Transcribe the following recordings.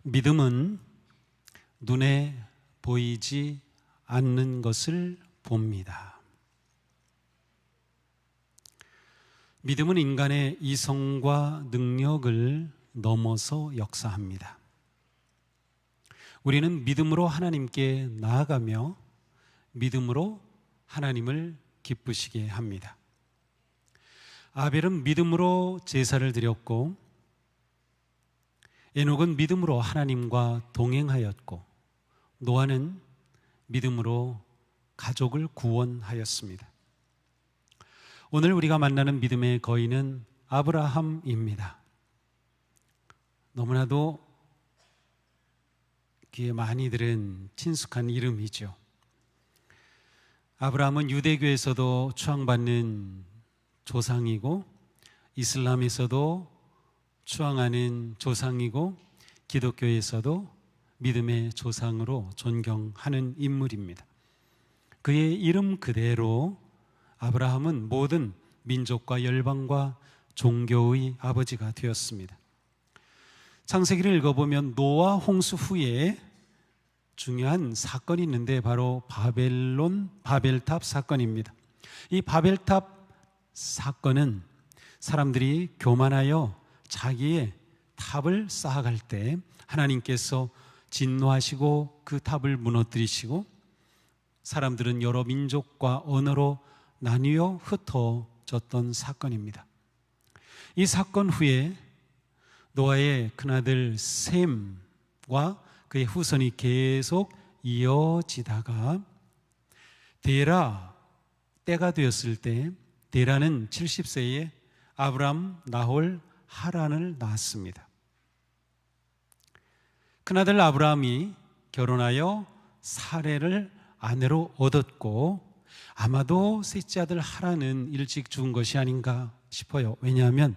믿음은 눈에 보이지 않는 것을 봅니다. 믿음은 인간의 이성과 능력을 넘어서 역사합니다. 우리는 믿음으로 하나님께 나아가며 믿음으로 하나님을 기쁘시게 합니다. 아벨은 믿음으로 제사를 드렸고, 에녹은 믿음으로 하나님과 동행하였고, 노아는 믿음으로 가족을 구원하였습니다. 오늘 우리가 만나는 믿음의 거인은 아브라함입니다. 너무나도 귀에 많이 들은 친숙한 이름이죠. 아브라함은 유대교에서도 추앙받는 조상이고, 이슬람에서도 추앙하는 조상이고, 기독교에서도 믿음의 조상으로 존경하는 인물입니다. 그의 이름 그대로 아브라함은 모든 민족과 열방과 종교의 아버지가 되었습니다. 창세기를 읽어보면 노아 홍수 후에 중요한 사건이 있는데 바로 바벨탑 사건입니다. 이 바벨탑 사건은 사람들이 교만하여 자기의 탑을 쌓아갈 때 하나님께서 진노하시고 그 탑을 무너뜨리시고 사람들은 여러 민족과 언어로 나뉘어 흩어졌던 사건입니다. 이 사건 후에 노아의 큰아들 셈과 그의 후손이 계속 이어지다가 데라 때가 되었을 때 데라는 70세에 아브람, 나홀, 하란을 낳았습니다. 큰아들 아브라함이 결혼하여 사레를 아내로 얻었고, 아마도 셋째 아들 하란은 일찍 죽은 것이 아닌가 싶어요. 왜냐하면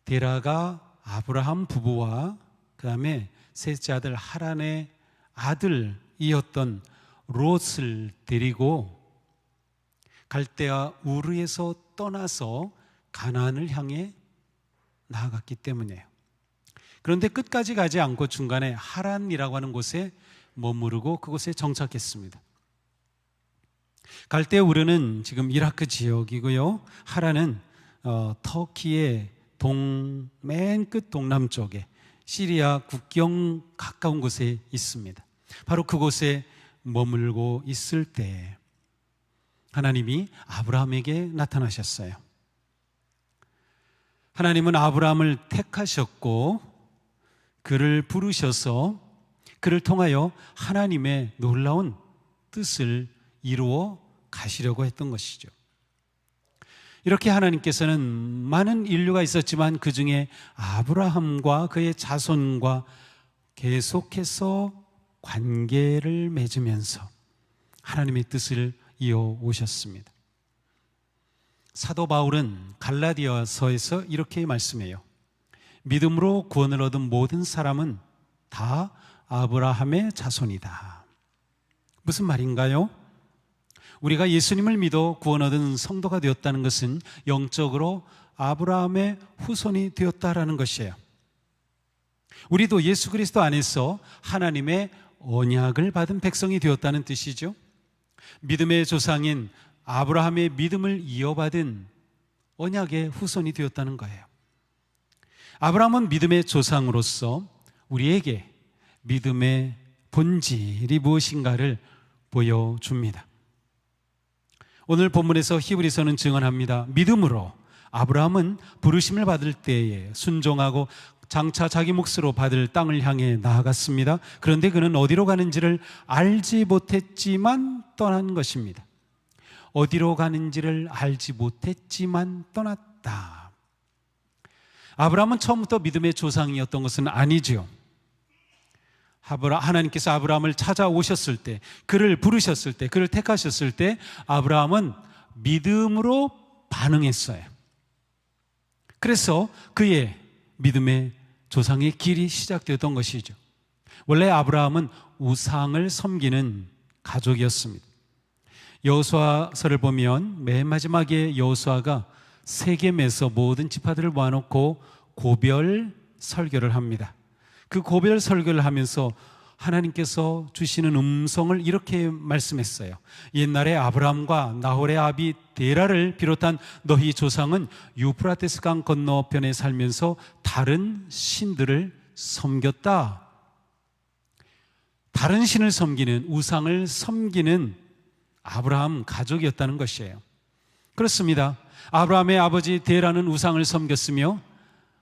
데라가 아브라함 부부와 그 다음에 셋째 아들 하란의 아들이었던 롯을 데리고 갈대아 우르에서 떠나서 가나안을 향해 나아갔기 때문이에요. 그런데 끝까지 가지 않고 중간에 하란이라고 하는 곳에 머무르고 그곳에 정착했습니다. 갈대아 우르는 지금 이라크 지역이고요, 하란은 터키의 맨 끝 동남쪽에 시리아 국경 가까운 곳에 있습니다. 바로 그곳에 머물고 있을 때 하나님이 아브라함에게 나타나셨어요. 하나님은 아브라함을 택하셨고 그를 부르셔서 그를 통하여 하나님의 놀라운 뜻을 이루어 가시려고 했던 것이죠. 이렇게 하나님께서는 많은 인류가 있었지만 그 중에 아브라함과 그의 자손과 계속해서 관계를 맺으면서 하나님의 뜻을 이어오셨습니다. 사도 바울은 갈라디아서에서 이렇게 말씀해요. 믿음으로 구원을 얻은 모든 사람은 다 아브라함의 자손이다. 무슨 말인가요? 우리가 예수님을 믿어 구원 얻은 성도가 되었다는 것은 영적으로 아브라함의 후손이 되었다라는 것이에요. 우리도 예수 그리스도 안에서 하나님의 언약을 받은 백성이 되었다는 뜻이죠. 믿음의 조상인 아브라함의 믿음을 이어받은 언약의 후손이 되었다는 거예요. 아브라함은 믿음의 조상으로서 우리에게 믿음의 본질이 무엇인가를 보여줍니다. 오늘 본문에서 히브리서는 증언합니다. 믿음으로 아브라함은 부르심을 받을 때에 순종하고 장차 자기 몫으로 받을 땅을 향해 나아갔습니다. 그런데 그는 어디로 가는지를 알지 못했지만 떠난 것입니다. 어디로 가는지를 알지 못했지만 떠났다. 아브라함은 처음부터 믿음의 조상이었던 것은 아니죠. 하나님께서 아브라함을 찾아오셨을 때, 그를 부르셨을 때, 그를 택하셨을 때 아브라함은 믿음으로 반응했어요. 그래서 그의 믿음의 조상의 길이 시작되었던 것이죠. 원래 아브라함은 우상을 섬기는 가족이었습니다. 여호수아서를 보면 맨 마지막에 여호수아가 세겜에서 모든 지파들을 모아놓고 고별 설교를 합니다. 그 고별 설교를 하면서 하나님께서 주시는 음성을 이렇게 말씀했어요. 옛날에 아브라함과 나홀의 아비 데라를 비롯한 너희 조상은 유프라테스 강 건너편에 살면서 다른 신들을 섬겼다. 다른 신을 섬기는, 우상을 섬기는 아브라함 가족이었다는 것이에요. 그렇습니다. 아브라함의 아버지 데라는 우상을 섬겼으며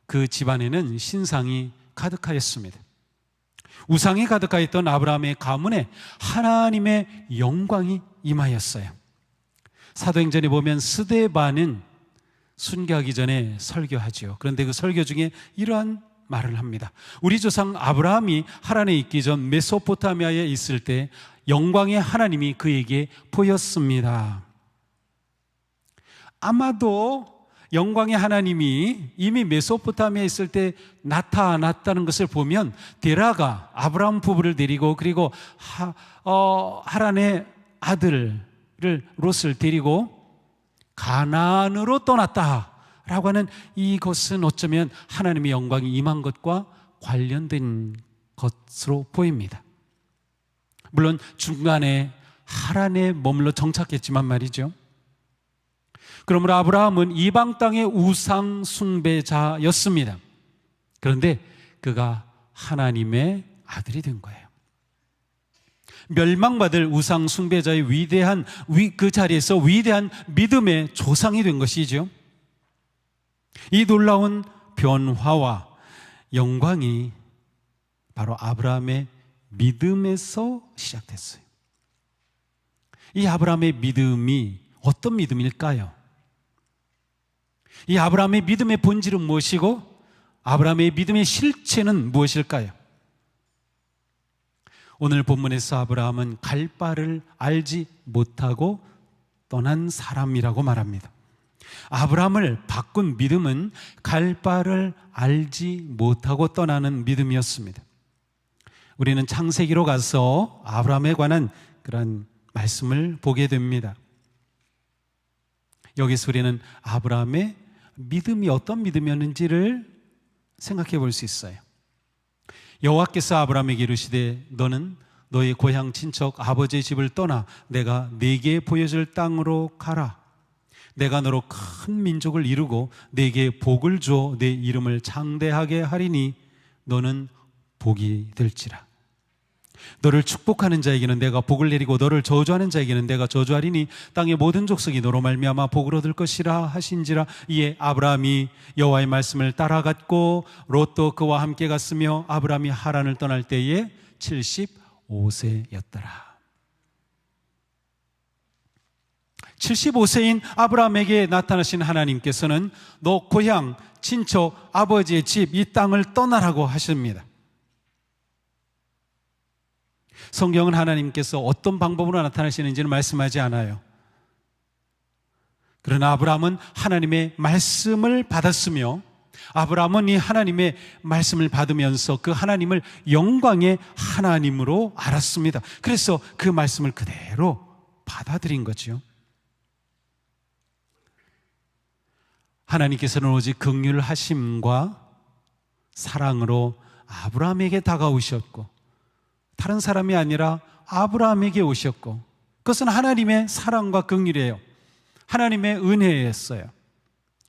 그 집안에는 신상이 가득하였습니다. 우상이 가득하였던 아브라함의 가문에 하나님의 영광이 임하였어요. 사도행전에 보면 스데반은 순교하기 전에 설교하죠. 그런데 그 설교 중에 이러한 말을 합니다. 우리 조상 아브라함이 하란에 있기 전 메소포타미아에 있을 때 영광의 하나님이 그에게 보였습니다. 아마도 영광의 하나님이 이미 메소포타미아에 있을 때 나타났다는 것을 보면 데라가 아브라함 부부를 데리고 그리고 하란의 아들을 롯을 데리고 가나안으로 떠났다라고 하는 이것은 어쩌면 하나님의 영광이 임한 것과 관련된 것으로 보입니다. 물론 중간에 하란에 머물러 정착했지만 말이죠. 그러므로 아브라함은 이방 땅의 우상 숭배자였습니다. 그런데 그가 하나님의 아들이 된 거예요. 멸망받을 우상 숭배자의 위대한 그 자리에서 위대한 믿음의 조상이 된 것이죠. 이 놀라운 변화와 영광이 바로 아브라함의 믿음에서 시작됐어요. 이 아브라함의 믿음이 어떤 믿음일까요? 이 아브라함의 믿음의 본질은 무엇이고 아브라함의 믿음의 실체는 무엇일까요? 오늘 본문에서 아브라함은 갈 바를 알지 못하고 떠난 사람이라고 말합니다. 아브라함을 바꾼 믿음은 갈 바를 알지 못하고 떠나는 믿음이었습니다. 우리는 창세기로 가서 아브라함에 관한 그런 말씀을 보게 됩니다. 여기서 우리는 아브라함의 믿음이 어떤 믿음이었는지를 생각해 볼 수 있어요. 여호와께서 아브라함에게 이르시되 너는 너의 고향 친척 아버지의 집을 떠나 내가 네게 보여줄 땅으로 가라. 내가 너로 큰 민족을 이루고 네게 복을 주어 네 이름을 장대하게 하리니 너는 복이 될지라. 너를 축복하는 자에게는 내가 복을 내리고 너를 저주하는 자에게는 내가 저주하리니 땅의 모든 족속이 너로 말미암아 복을 얻을 것이라 하신지라. 이에 아브라함이 여호와의 말씀을 따라갔고 롯도 그와 함께 갔으며 아브라함이 하란을 떠날 때에 75세였더라. 75세인 아브라함에게 나타나신 하나님께서는 너 고향, 친척, 아버지의 집, 이 땅을 떠나라고 하십니다. 성경은 하나님께서 어떤 방법으로 나타나시는지는 말씀하지 않아요. 그러나 아브라함은 하나님의 말씀을 받았으며 아브라함은 이 하나님의 말씀을 받으면서 그 하나님을 영광의 하나님으로 알았습니다. 그래서 그 말씀을 그대로 받아들인 거죠. 하나님께서는 오직 긍휼하심과 사랑으로 아브라함에게 다가오셨고 다른 사람이 아니라 아브라함에게 오셨고 그것은 하나님의 사랑과 긍휼이에요. 하나님의 은혜였어요.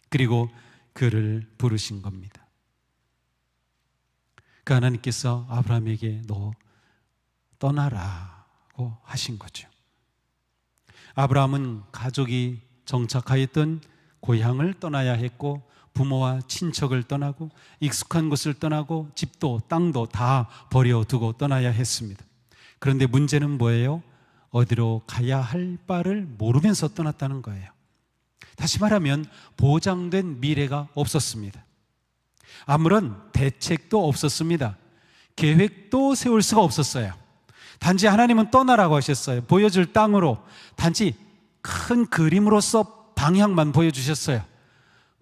그리고 그를 부르신 겁니다. 그 하나님께서 아브라함에게 너 떠나라고 하신 거죠. 아브라함은 가족이 정착하였던 고향을 떠나야 했고 부모와 친척을 떠나고 익숙한 곳을 떠나고 집도 땅도 다 버려두고 떠나야 했습니다. 그런데 문제는 뭐예요? 어디로 가야 할 바를 모르면서 떠났다는 거예요. 다시 말하면 보장된 미래가 없었습니다. 아무런 대책도 없었습니다. 계획도 세울 수가 없었어요. 단지 하나님은 떠나라고 하셨어요. 보여줄 땅으로 단지 큰 그림으로서 방향만 보여주셨어요.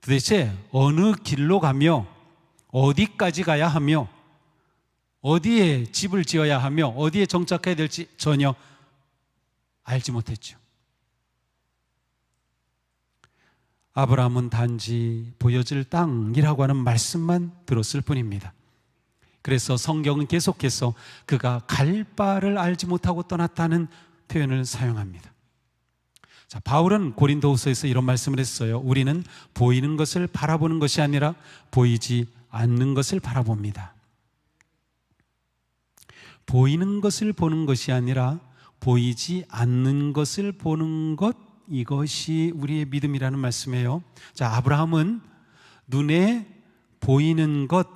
도대체 어느 길로 가며 어디까지 가야 하며 어디에 집을 지어야 하며 어디에 정착해야 될지 전혀 알지 못했죠. 아브라함은 단지 보여질 땅이라고 하는 말씀만 들었을 뿐입니다. 그래서 성경은 계속해서 그가 갈 바를 알지 못하고 떠났다는 표현을 사용합니다. 자, 바울은 고린도후서에서 이런 말씀을 했어요. 우리는 보이는 것을 바라보는 것이 아니라 보이지 않는 것을 바라봅니다. 보이는 것을 보는 것이 아니라 보이지 않는 것을 보는 것, 이것이 우리의 믿음이라는 말씀이에요. 자, 아브라함은 눈에 보이는 것,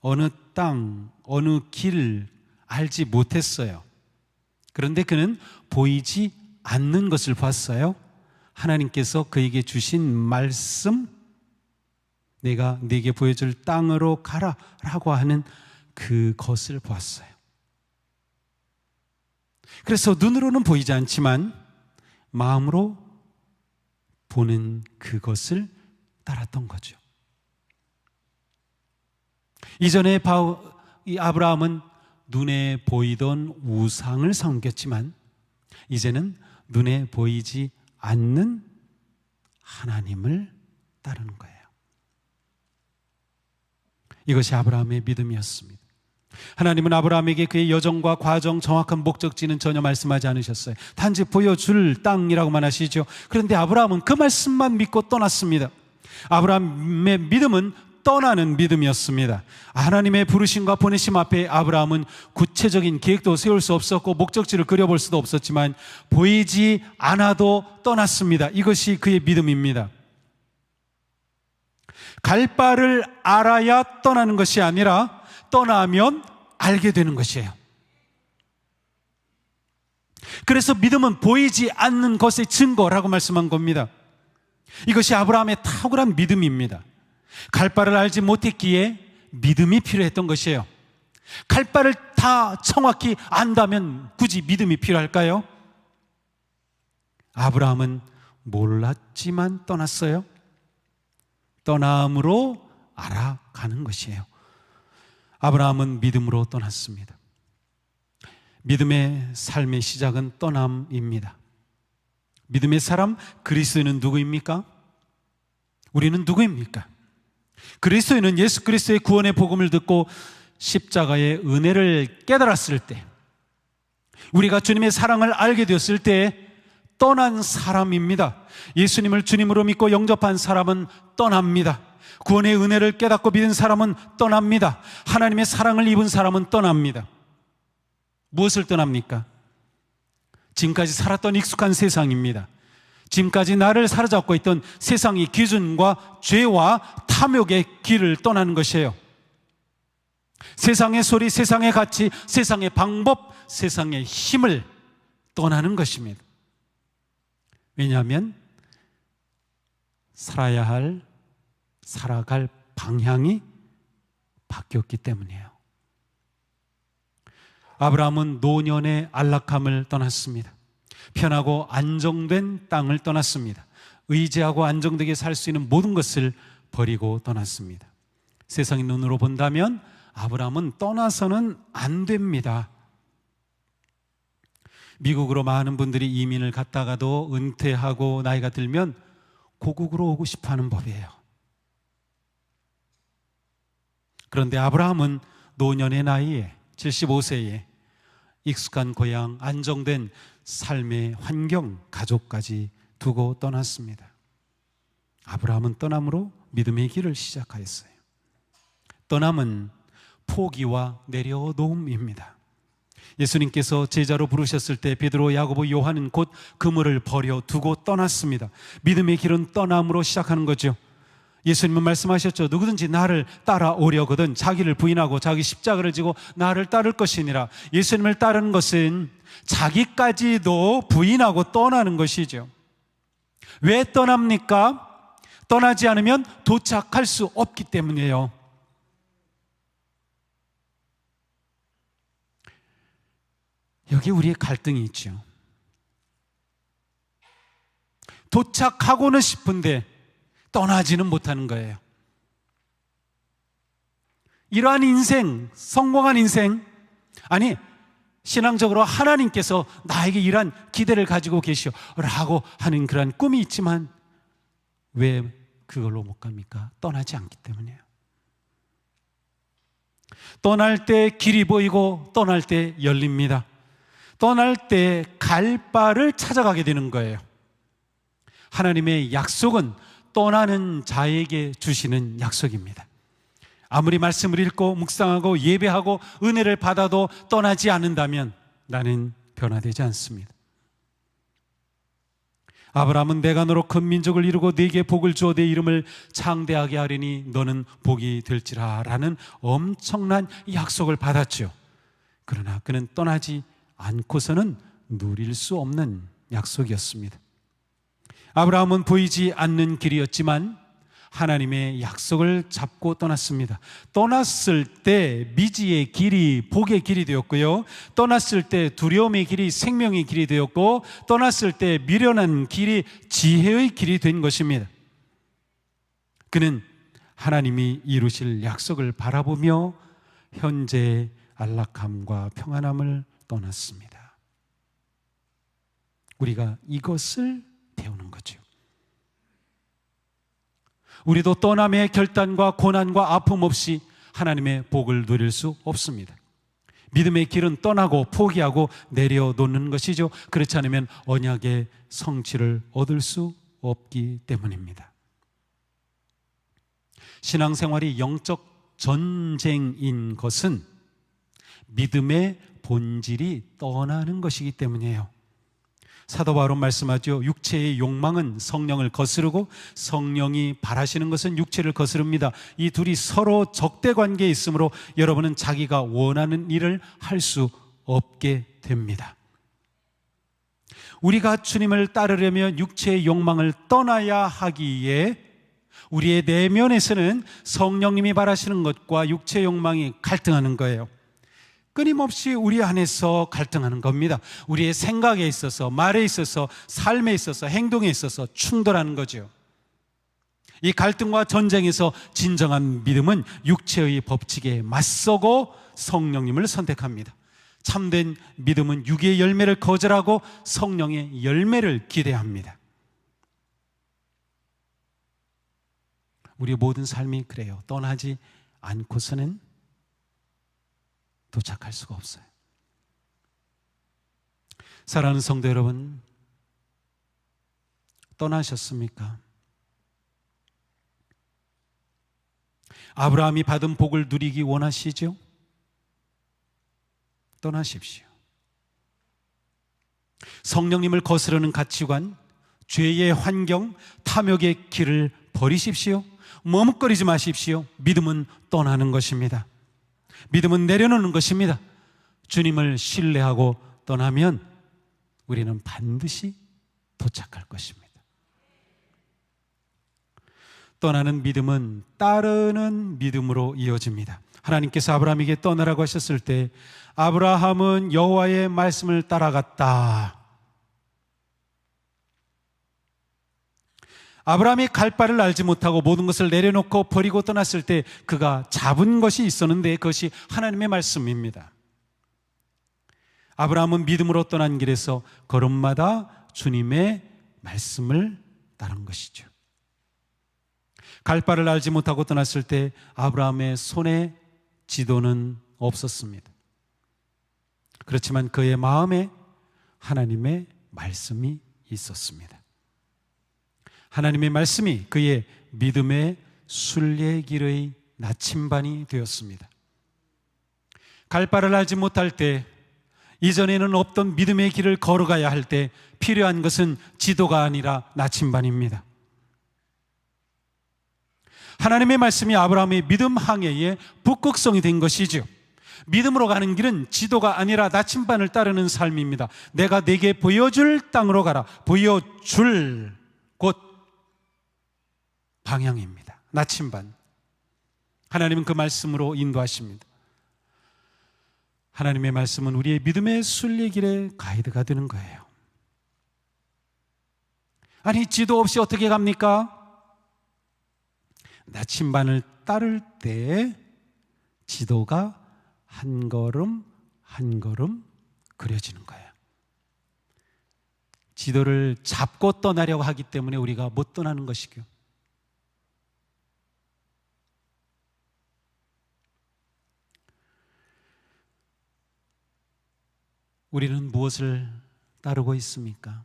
어느 땅, 어느 길 알지 못했어요. 그런데 그는 보이지 않는 것을 봤어요. 하나님께서 그에게 주신 말씀, 내가 네게 보여줄 땅으로 가라 라고 하는 그것을 보았어요. 그래서 눈으로는 보이지 않지만 마음으로 보는 그것을 따랐던 거죠. 이전에 아브라함은 눈에 보이던 우상을 섬겼지만 이제는 눈에 보이지 않는 하나님을 따르는 거예요. 이것이 아브라함의 믿음이었습니다. 하나님은 아브라함에게 그의 여정과 과정, 정확한 목적지는 전혀 말씀하지 않으셨어요. 단지 보여줄 땅이라고만 하시죠. 그런데 아브라함은 그 말씀만 믿고 떠났습니다. 아브라함의 믿음은 떠나는 믿음이었습니다. 하나님의 부르심과 보내심 앞에 아브라함은 구체적인 계획도 세울 수 없었고 목적지를 그려볼 수도 없었지만 보이지 않아도 떠났습니다. 이것이 그의 믿음입니다. 갈 바를 알아야 떠나는 것이 아니라 떠나면 알게 되는 것이에요. 그래서 믿음은 보이지 않는 것의 증거라고 말씀한 겁니다. 이것이 아브라함의 탁월한 믿음입니다. 갈 바를 알지 못했기에 믿음이 필요했던 것이에요. 갈 바를 다 정확히 안다면 굳이 믿음이 필요할까요? 아브라함은 몰랐지만 떠났어요. 떠남으로 알아가는 것이에요. 아브라함은 믿음으로 떠났습니다. 믿음의 삶의 시작은 떠남입니다. 믿음의 사람 그리스도인은 누구입니까? 우리는 누구입니까? 그리스도인은 예수 그리스도의 구원의 복음을 듣고 십자가의 은혜를 깨달았을 때, 우리가 주님의 사랑을 알게 되었을 때 떠난 사람입니다. 예수님을 주님으로 믿고 영접한 사람은 떠납니다. 구원의 은혜를 깨닫고 믿은 사람은 떠납니다. 하나님의 사랑을 입은 사람은 떠납니다. 무엇을 떠납니까? 지금까지 살았던 익숙한 세상입니다. 지금까지 나를 사로잡고 있던 세상의 기준과 죄와 탐욕의 길을 떠나는 것이에요. 세상의 소리, 세상의 가치, 세상의 방법, 세상의 힘을 떠나는 것입니다. 왜냐하면 살아갈 방향이 바뀌었기 때문이에요. 아브라함은 노년의 안락함을 떠났습니다. 편하고 안정된 땅을 떠났습니다. 의지하고 안정되게 살 수 있는 모든 것을 버리고 떠났습니다. 세상의 눈으로 본다면 아브라함은 떠나서는 안 됩니다. 미국으로 많은 분들이 이민을 갔다가도 은퇴하고 나이가 들면 고국으로 오고 싶어하는 법이에요. 그런데 아브라함은 노년의 나이에 75세에 익숙한 고향, 안정된 삶의 환경, 가족까지 두고 떠났습니다. 아브라함은 떠남으로 믿음의 길을 시작하였어요. 떠남은 포기와 내려놓음입니다. 예수님께서 제자로 부르셨을 때 베드로, 야고보, 요한은 곧 그물을 버려 두고 떠났습니다. 믿음의 길은 떠남으로 시작하는 거죠. 예수님은 말씀하셨죠. 누구든지 나를 따라오려거든 자기를 부인하고 자기 십자가를 지고 나를 따를 것이니라. 예수님을 따르는 것은 자기까지도 부인하고 떠나는 것이죠. 왜 떠납니까? 떠나지 않으면 도착할 수 없기 때문이에요. 여기 우리의 갈등이 있죠. 도착하고는 싶은데 떠나지는 못하는 거예요. 이러한 인생, 성공한 인생, 아니 신앙적으로 하나님께서 나에게 이러한 기대를 가지고 계시오 라고 하는 그러한 꿈이 있지만 왜 그걸로 못 갑니까? 떠나지 않기 때문이에요. 떠날 때 길이 보이고 떠날 때 열립니다. 떠날 때 갈 바를 찾아가게 되는 거예요. 하나님의 약속은 떠나는 자에게 주시는 약속입니다. 아무리 말씀을 읽고 묵상하고 예배하고 은혜를 받아도 떠나지 않는다면 나는 변화되지 않습니다. 아브라함은 내가 너로 큰 민족을 이루고 네게 복을 주어 내 이름을 창대하게 하리니 너는 복이 될지라 라는 엄청난 약속을 받았죠. 그러나 그는 떠나지 않고서는 누릴 수 없는 약속이었습니다. 아브라함은 보이지 않는 길이었지만 하나님의 약속을 잡고 떠났습니다. 떠났을 때 미지의 길이 복의 길이 되었고요, 떠났을 때 두려움의 길이 생명의 길이 되었고, 떠났을 때 미련한 길이 지혜의 길이 된 것입니다. 그는 하나님이 이루실 약속을 바라보며 현재의 안락함과 평안함을 떠났습니다. 우리가 이것을 배우는 거죠. 우리도 떠남의 결단과 고난과 아픔 없이 하나님의 복을 누릴 수 없습니다. 믿음의 길은 떠나고 포기하고 내려놓는 것이죠. 그렇지 않으면 언약의 성취를 얻을 수 없기 때문입니다. 신앙생활이 영적 전쟁인 것은 믿음의 본질이 떠나는 것이기 때문이에요. 사도 바울은 말씀하죠. 육체의 욕망은 성령을 거스르고 성령이 바라시는 것은 육체를 거스릅니다. 이 둘이 서로 적대 관계에 있으므로 여러분은 자기가 원하는 일을 할 수 없게 됩니다. 우리가 주님을 따르려면 육체의 욕망을 떠나야 하기에 우리의 내면에서는 성령님이 바라시는 것과 육체의 욕망이 갈등하는 거예요. 끊임없이 우리 안에서 갈등하는 겁니다. 우리의 생각에 있어서, 말에 있어서, 삶에 있어서, 행동에 있어서 충돌하는 거죠. 이 갈등과 전쟁에서 진정한 믿음은 육체의 법칙에 맞서고 성령님을 선택합니다. 참된 믿음은 육의 열매를 거절하고 성령의 열매를 기대합니다. 우리의 모든 삶이 그래요. 떠나지 않고서는 도착할 수가 없어요. 사랑하는 성도 여러분, 떠나셨습니까? 아브라함이 받은 복을 누리기 원하시죠? 떠나십시오. 성령님을 거스르는 가치관, 죄의 환경, 탐욕의 길을 버리십시오. 머뭇거리지 마십시오. 믿음은 떠나는 것입니다. 믿음은 내려놓는 것입니다. 주님을 신뢰하고 떠나면 우리는 반드시 도착할 것입니다. 떠나는 믿음은 따르는 믿음으로 이어집니다. 하나님께서 아브라함에게 떠나라고 하셨을 때 아브라함은 여호와의 말씀을 따라갔다. 아브라함이 갈 바를 알지 못하고 모든 것을 내려놓고 버리고 떠났을 때 그가 잡은 것이 있었는데 그것이 하나님의 말씀입니다. 아브라함은 믿음으로 떠난 길에서 걸음마다 주님의 말씀을 따른 것이죠. 갈 바를 알지 못하고 떠났을 때 아브라함의 손에 지도는 없었습니다. 그렇지만 그의 마음에 하나님의 말씀이 있었습니다. 하나님의 말씀이 그의 믿음의 순례길의 나침반이 되었습니다. 갈 바를 알지 못할 때, 이전에는 없던 믿음의 길을 걸어가야 할 때 필요한 것은 지도가 아니라 나침반입니다. 하나님의 말씀이 아브라함의 믿음 항해의 북극성이 된 것이죠. 믿음으로 가는 길은 지도가 아니라 나침반을 따르는 삶입니다. 내가 네게 보여줄 땅으로 가라. 보여줄 곳 방향입니다. 나침반. 하나님은 그 말씀으로 인도하십니다. 하나님의 말씀은 우리의 믿음의 순례길의 가이드가 되는 거예요. 아니, 지도 없이 어떻게 갑니까? 나침반을 따를 때 지도가 한 걸음 한 걸음 그려지는 거예요. 지도를 잡고 떠나려고 하기 때문에 우리가 못 떠나는 것이고요. 우리는 무엇을 따르고 있습니까?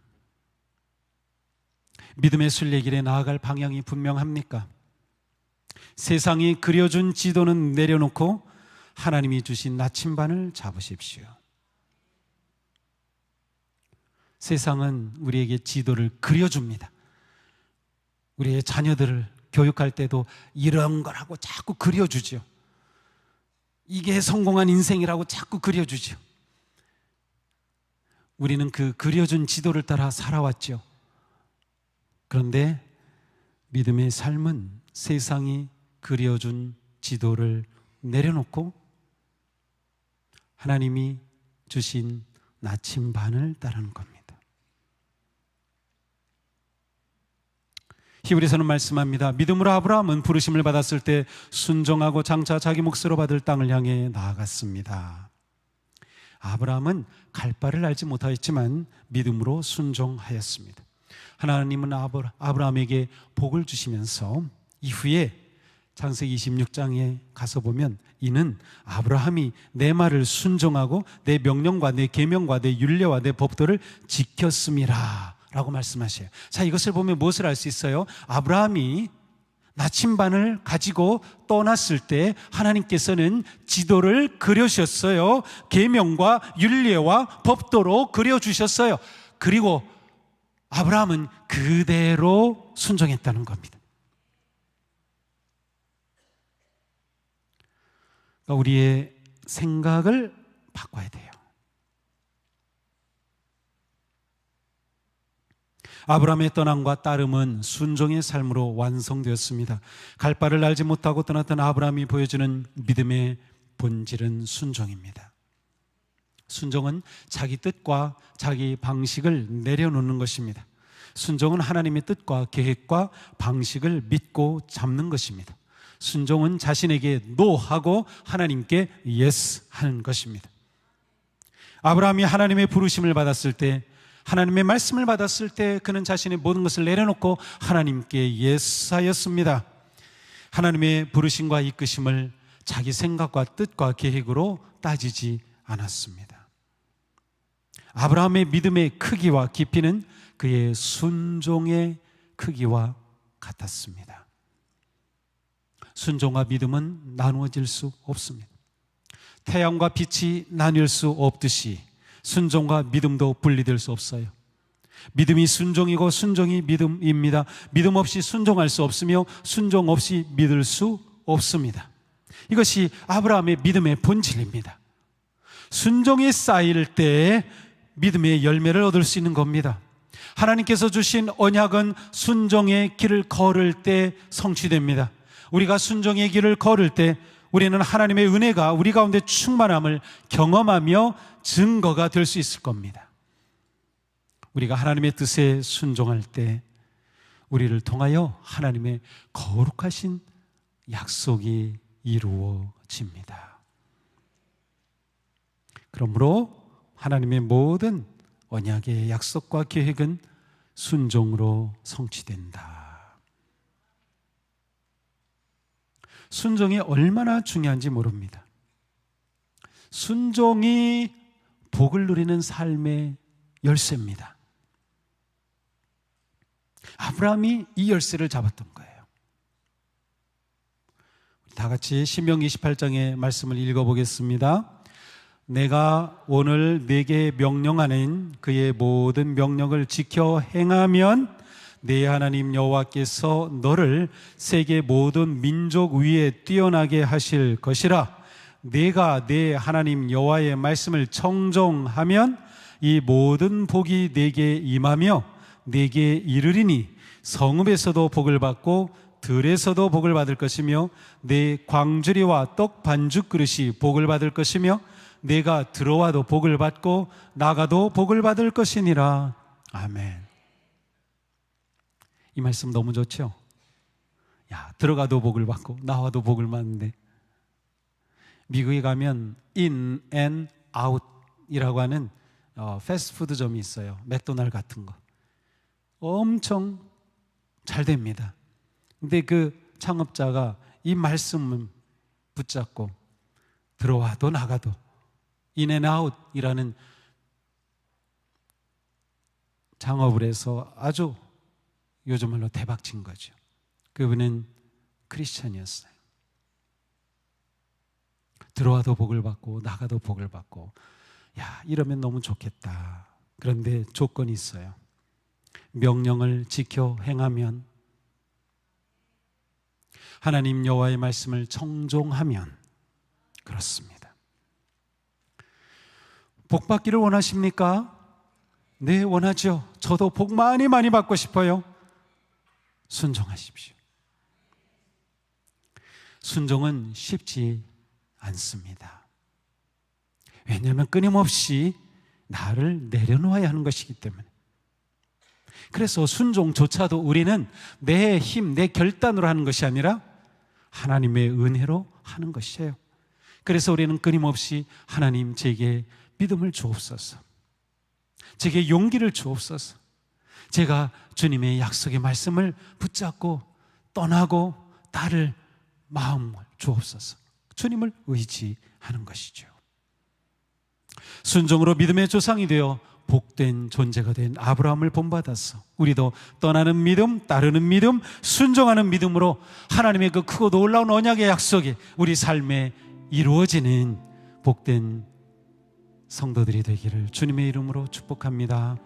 믿음의 순례길에 나아갈 방향이 분명합니까? 세상이 그려준 지도는 내려놓고 하나님이 주신 나침반을 잡으십시오. 세상은 우리에게 지도를 그려줍니다. 우리의 자녀들을 교육할 때도 이런 거라고 자꾸 그려주죠. 이게 성공한 인생이라고 자꾸 그려주죠. 우리는 그 그려준 지도를 따라 살아왔죠. 그런데 믿음의 삶은 세상이 그려준 지도를 내려놓고 하나님이 주신 나침반을 따르는 겁니다. 히브리서는 말씀합니다. 믿음으로 아브라함은 부르심을 받았을 때 순종하고 장차 자기 몫으로 받을 땅을 향해 나아갔습니다. 아브라함은 갈 바를 알지 못하였지만 믿음으로 순종하였습니다. 하나님은 아브라함에게 복을 주시면서 이후에 창세기 26장에 가서 보면 이는 아브라함이 내 말을 순종하고 내 명령과 내 계명과 내 율례와 내 법도를 지켰음이라 라고 말씀하셔요. 자, 이것을 보면 무엇을 알 수 있어요? 아브라함이 나침반을 가지고 떠났을 때 하나님께서는 지도를 그려주셨어요. 계명과 율례와 법도로 그려주셨어요. 그리고 아브라함은 그대로 순종했다는 겁니다. 그러니까 우리의 생각을 바꿔야 돼요. 아브라함의 떠남과 따름은 순종의 삶으로 완성되었습니다. 갈 바를 알지 못하고 떠났던 아브라함이 보여주는 믿음의 본질은 순종입니다. 순종은 자기 뜻과 자기 방식을 내려놓는 것입니다. 순종은 하나님의 뜻과 계획과 방식을 믿고 잡는 것입니다. 순종은 자신에게 노하고 하나님께 예스 하는 것입니다. 아브라함이 하나님의 부르심을 받았을 때, 하나님의 말씀을 받았을 때 그는 자신의 모든 것을 내려놓고 하나님께 예스하였습니다. 하나님의 부르심과 이끄심을 자기 생각과 뜻과 계획으로 따지지 않았습니다. 아브라함의 믿음의 크기와 깊이는 그의 순종의 크기와 같았습니다. 순종과 믿음은 나누어질 수 없습니다. 태양과 빛이 나뉠 수 없듯이 순종과 믿음도 분리될 수 없어요. 믿음이 순종이고 순종이 믿음입니다. 믿음 없이 순종할 수 없으며 순종 없이 믿을 수 없습니다. 이것이 아브라함의 믿음의 본질입니다. 순종이 쌓일 때 믿음의 열매를 얻을 수 있는 겁니다. 하나님께서 주신 언약은 순종의 길을 걸을 때 성취됩니다. 우리가 순종의 길을 걸을 때 우리는 하나님의 은혜가 우리 가운데 충만함을 경험하며 증거가 될 수 있을 겁니다. 우리가 하나님의 뜻에 순종할 때 우리를 통하여 하나님의 거룩하신 약속이 이루어집니다. 그러므로 하나님의 모든 언약의 약속과 계획은 순종으로 성취된다. 순종이 얼마나 중요한지 모릅니다. 순종이 복을 누리는 삶의 열쇠입니다. 아브라함이 이 열쇠를 잡았던 거예요. 다 같이 신명기 28장의 말씀을 읽어보겠습니다. 내가 오늘 네게 명령하는 그의 모든 명령을 지켜 행하면 네 하나님 여호와께서 너를 세계 모든 민족 위에 뛰어나게 하실 것이라. 네가 네 하나님 여호와의 말씀을 청종하면 이 모든 복이 네게 임하며 네게 이르리니 성읍에서도 복을 받고 들에서도 복을 받을 것이며 네 광주리와 떡 반죽 그릇이 복을 받을 것이며 네가 들어와도 복을 받고 나가도 복을 받을 것이니라. 아멘. 이 말씀 너무 좋죠? 야, 들어가도 복을 받고 나와도 복을 받는데, 미국에 가면 인 앤 아웃이라고 하는 패스트푸드점이 있어요. 맥도날드 같은 거. 엄청 잘 됩니다. 근데 그 창업자가 이 말씀을 붙잡고 들어와도 나가도 인 앤 아웃이라는 창업을 해서 아주 요즘 말로 대박친 거죠. 그분은 크리스천이었어요. 들어와도 복을 받고 나가도 복을 받고, 야, 이러면 너무 좋겠다. 그런데 조건이 있어요. 명령을 지켜 행하면, 하나님 여호와의 말씀을 청종하면. 그렇습니다. 복 받기를 원하십니까? 네, 원하죠. 저도 복 많이 받고 싶어요. 순종하십시오. 순종은 쉽지 않습니다. 왜냐하면 끊임없이 나를 내려놓아야 하는 것이기 때문에. 그래서 순종조차도 우리는 내 힘, 내 결단으로 하는 것이 아니라 하나님의 은혜로 하는 것이에요. 그래서 우리는 끊임없이 하나님, 제게 믿음을 주옵소서, 제게 용기를 주옵소서, 제가 주님의 약속의 말씀을 붙잡고 떠나고 따를 마음을 주옵소서, 주님을 의지하는 것이죠. 순종으로 믿음의 조상이 되어 복된 존재가 된 아브라함을 본받아서 우리도 떠나는 믿음, 따르는 믿음, 순종하는 믿음으로 하나님의 그 크고 놀라운 언약의 약속이 우리 삶에 이루어지는 복된 성도들이 되기를 주님의 이름으로 축복합니다.